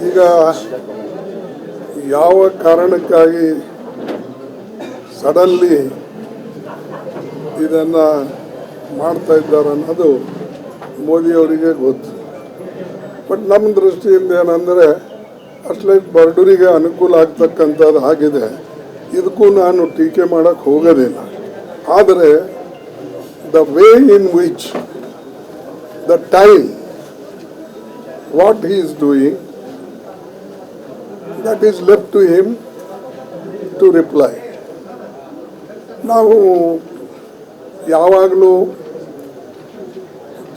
ಈಗ ಯಾವ ಕಾರಣಕ್ಕಾಗಿ ಸಡನ್ಲಿ ಇದನ್ನು ಮಾಡ್ತಾ ಇದ್ದಾರೆ ಅನ್ನೋದು ಮೋದಿಯವರಿಗೆ ಗೊತ್ತು. ಬಟ್ ನಮ್ಮ ದೃಷ್ಟಿಯಿಂದ ಏನಂದರೆ ಅಟ್ಲೀಸ್ಟ್ ಬಡವರಿಗೆ ಅನುಕೂಲ ಆಗ್ತಕ್ಕಂಥದ್ದು ಆಗಿದೆ. ಇದಕ್ಕೂ ನಾನು ಟೀಕೆ ಮಾಡೋಕ್ಕೆ ಹೋಗೋದಿಲ್ಲ. ಆದರೆ the way in which the time what he is doing that is left to him to reply. ನಾವು ಯಾವಾಗಲೂ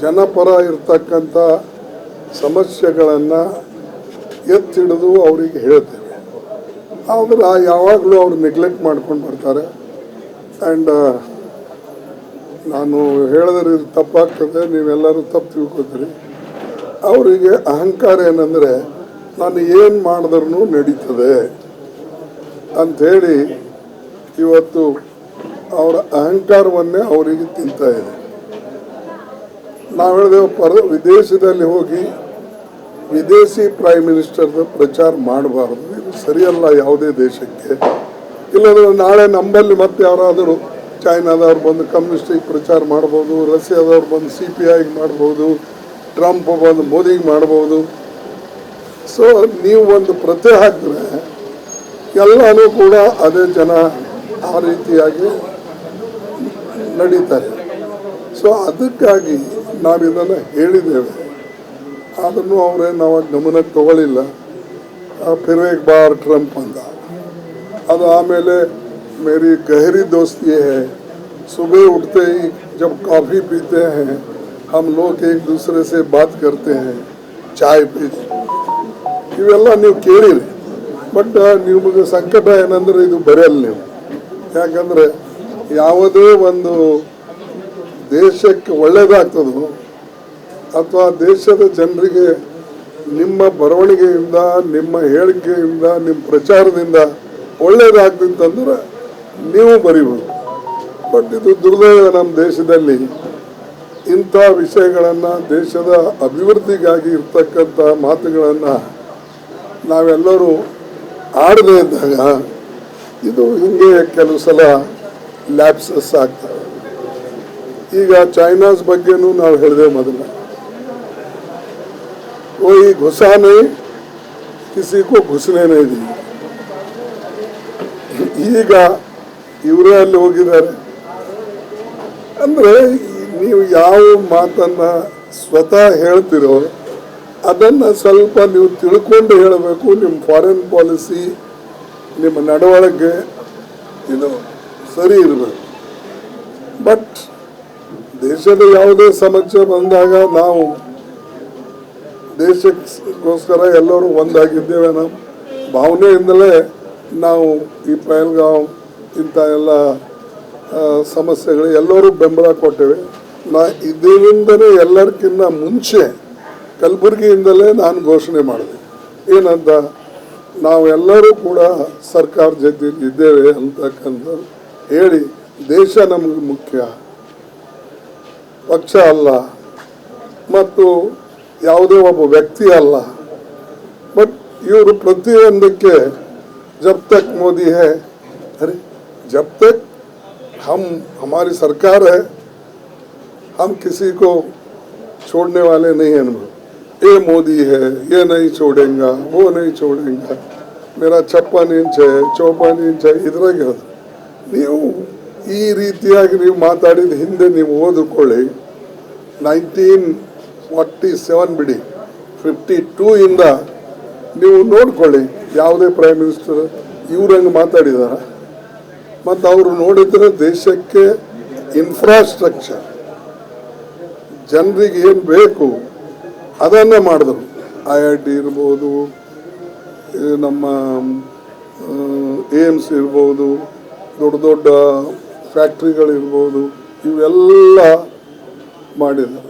ಜನಪರ ಇರ್ತಕ್ಕಂಥ ಸಮಸ್ಯೆಗಳನ್ನು ಎತ್ತಿಡಿದು ಅವರಿಗೆ ಹೇಳ್ತೇವೆ. ಆದರೆ ಯಾವಾಗಲೂ ಅವ್ರು ನೆಗ್ಲೆಕ್ಟ್ ಮಾಡ್ಕೊಂಡು ಬರ್ತಾರೆ. ಆ್ಯಂಡ್ ನಾನು ಹೇಳಿದ್ರೆ ಇದು ತಪ್ಪಾಗ್ತದೆ, ನೀವೆಲ್ಲರೂ ತಪ್ಪು ತಿಳ್ಕೊತೀರಿ. ಅವರಿಗೆ ಅಹಂಕಾರ ಏನಂದರೆ ನಾನು ಏನು ಮಾಡಿದ್ರೂ ನಡೀತದೆ ಅಂಥೇಳಿ ಇವತ್ತು ಅವರ ಅಹಂಕಾರವನ್ನೇ ಅವರಿಗೆ ತಿಂತಾ ಇದೆ. ನಾವು ಹೇಳಿದೆವು ವಿದೇಶದಲ್ಲಿ ಹೋಗಿ ವಿದೇಶಿ ಪ್ರೈಮ್ ಮಿನಿಸ್ಟರ್ದು ಪ್ರಚಾರ ಮಾಡಬಾರ್ದು, ಇದು ಸರಿಯಲ್ಲ ಯಾವುದೇ ದೇಶಕ್ಕೆ. ಇಲ್ಲಂದ್ರೆ ನಾಳೆ ನಮ್ಮಲ್ಲಿ ಮತ್ತೆ ಯಾರಾದರೂ ಚೈನಾದವ್ರು ಬಂದು ಕಮ್ಯುನಿಸ್ಟಿಗೆ ಪ್ರಚಾರ ಮಾಡ್ಬೋದು, ರಷ್ಯಾದವ್ರು ಬಂದು CPIಗೆ ಮಾಡ್ಬೋದು, ಟ್ರಂಪ್ ಬಂದು ಮೋದಿಗೆ ಮಾಡ್ಬೋದು. ಸೊ ನೀವು ಒಂದು ಪ್ರತಿ ಹಾಕಿದ್ರೆ ಎಲ್ಲನೂ ಕೂಡ ಅದೇ ಜನ ಆ ರೀತಿಯಾಗಿ ನಡೀತಾರೆ. ಸೊ ಅದಕ್ಕಾಗಿ ನಾವು ಇದನ್ನು ಹೇಳಿದ್ದೇವೆ. ಆದ್ರೂ ಅವರೇ ನಾವು ಗಮನಕ್ಕೆ ತಗೊಳ್ಳಿಲ್ಲ. ಫಿರ್ವೇಕ್ ಬಾರ್ ಟ್ರಂಪ್ ಅಂತ ಅದು ಆಮೇಲೆ ಮೇರಿ ಗಹರಿ दोस्ती है, सुबह उठते ही जब कॉफ़ी पीते हैं हम लोग एक दूसरे से बात करते हैं चाय पीते. ಇವೆಲ್ಲ ನೀವು ಕೇಳಿರಿ. ಬಟ್ ನಿಮಗೆ ಸಂಕಟ ಏನಂದ್ರೆ ಇದು ಬರೆಯಲ್ಲ ನೀವು. ಯಾಕಂದರೆ ಯಾವುದೇ ಒಂದು ದೇಶಕ್ಕೆ ಒಳ್ಳೆಯದಾಗ್ತದೋ ಅಥವಾ ದೇಶದ ಜನರಿಗೆ ನಿಮ್ಮ ಬರವಣಿಗೆಯಿಂದ, ನಿಮ್ಮ ಹೇಳಿಕೆಯಿಂದ, ನಿಮ್ಮ ಪ್ರಚಾರದಿಂದ ಒಳ್ಳೆಯದಾಗ್ತಿತ್ತಂದ್ರೆ ನೀವು ಬರೀಬೋದು. ಬಟ್ ಇದು ದುರ್ದೈವ, ನಮ್ಮ ದೇಶದಲ್ಲಿ ಇಂಥ ವಿಷಯಗಳನ್ನು, ದೇಶದ ಅಭಿವೃದ್ಧಿಗಾಗಿ ಇರ್ತಕ್ಕಂಥ ಮಾತುಗಳನ್ನು ನಾವೆಲ್ಲರೂ ಆಡದೇ ಇದ್ದಾಗ ಇದು ಹಿಂಗೆ ಕೆಲವು ಸಲ ಲ್ಯಾಪ್ಸಸ್ ಆಗ್ತವೆ. ಈಗ ಚೈನಾಸ್ ಬಗ್ಗೆನೂ ನಾವು ಹೇಳಿದೆ ಮೊದಲ, कोई घुसा नहीं किसी को घुसने नहीं दी. ಈಗ ಇವರೇ ಅಲ್ಲಿ ಹೋಗಿದ್ದಾರೆ. ಅಂದರೆ ನೀವು ಯಾವ ಮಾತನ್ನು ಸ್ವತಃ ಹೇಳ್ತಿರೋ ಅದನ್ನು ಸ್ವಲ್ಪ ನೀವು ತಿಳ್ಕೊಂಡು ಹೇಳಬೇಕು. ನಿಮ್ಮ ಫಾರಿನ್ ಪಾಲಿಸಿ, ನಿಮ್ಮ ನಡವಳಿಕೆ ಇದು ಸರಿ ಇರಬೇಕು. ಬಟ್ ದೇಶದ ಯಾವುದೇ ಸಮಸ್ಯೆ ಬಂದಾಗ ನಾವು ದೇಶಕ್ಕೋಸ್ಕರ ಎಲ್ಲರೂ ಒಂದಾಗಿದ್ದೇವೆ. ನಮ್ಮ ಭಾವನೆಯಿಂದಲೇ ನಾವು ಈ ಪಹಲ್ಗಾಂವ್ ಇಂಥ ಎಲ್ಲ ಸಮಸ್ಯೆಗಳು ಎಲ್ಲರೂ ಬೆಂಬಲ ಕೊಟ್ಟೇವೆ. ಇದರಿಂದಲೇ ಎಲ್ಲರಿಗಿಂತ ಮುಂಚೆ ಕಲಬುರಗಿಯಿಂದಲೇ ನಾನು ಘೋಷಣೆ ಮಾಡಿದೆ. ಏನಂತ, ನಾವೆಲ್ಲರೂ ಕೂಡ ಸರ್ಕಾರ ಜೊತೆ ಇದ್ದೇವೆ ಅಂತಕ್ಕಂಥ ಹೇಳಿ, ದೇಶ ನಮಗೆ ಮುಖ್ಯ, ಪಕ್ಷ ಅಲ್ಲ ಮತ್ತು ಯಾವುದೇ ಒಬ್ಬ ವ್ಯಕ್ತಿ ಅಲ್ಲ. ಬಟ್ ಇವರು ಪ್ರತಿಯೊಂದಕ್ಕೆ जब तक मोदी है, अरे जब तक हमारी सरकार है हम किसी को छोड़ने वाले नहीं हैं. ये मोदी है, ये नहीं छोड़ेगा, वो नहीं छोड़ेगा, मेरा 56 इंच है, 54 इंच है. ಇದ್ರಾಗೆ ನೀವು ಈ ರೀತಿಯಾಗಿ ನೀವು ಮಾತಾಡಿದ ಹಿಂದೆ ನೀವು ಓದಿಕೊಳ್ಳಿ. 1947 ಬಿಡಿ, 52 ಇಂದ ನೀವು ನೋಡ್ಕೊಳ್ಳಿ. ಯಾವುದೇ ಪ್ರೈಮ್ ಮಿನಿಸ್ಟರ್ ಇವ್ರಂಗೆ ಮಾತಾಡಿದಾರ? ಮತ್ತು ಅವರು ನೋಡಿದರೆ ದೇಶಕ್ಕೆ ಇನ್ಫ್ರಾಸ್ಟ್ರಕ್ಚರ್, ಜನರಿಗೆ ಏನು ಬೇಕು ಅದನ್ನೇ ಮಾಡಿದ್ರು. IIT ಇರ್ಬೋದು, ನಮ್ಮ ಏಮ್ಸ್ ಇರ್ಬೋದು, ದೊಡ್ಡ ದೊಡ್ಡ ಫ್ಯಾಕ್ಟ್ರಿಗಳಿರ್ಬೋದು, ಇವೆಲ್ಲ ಮಾಡಿದರು.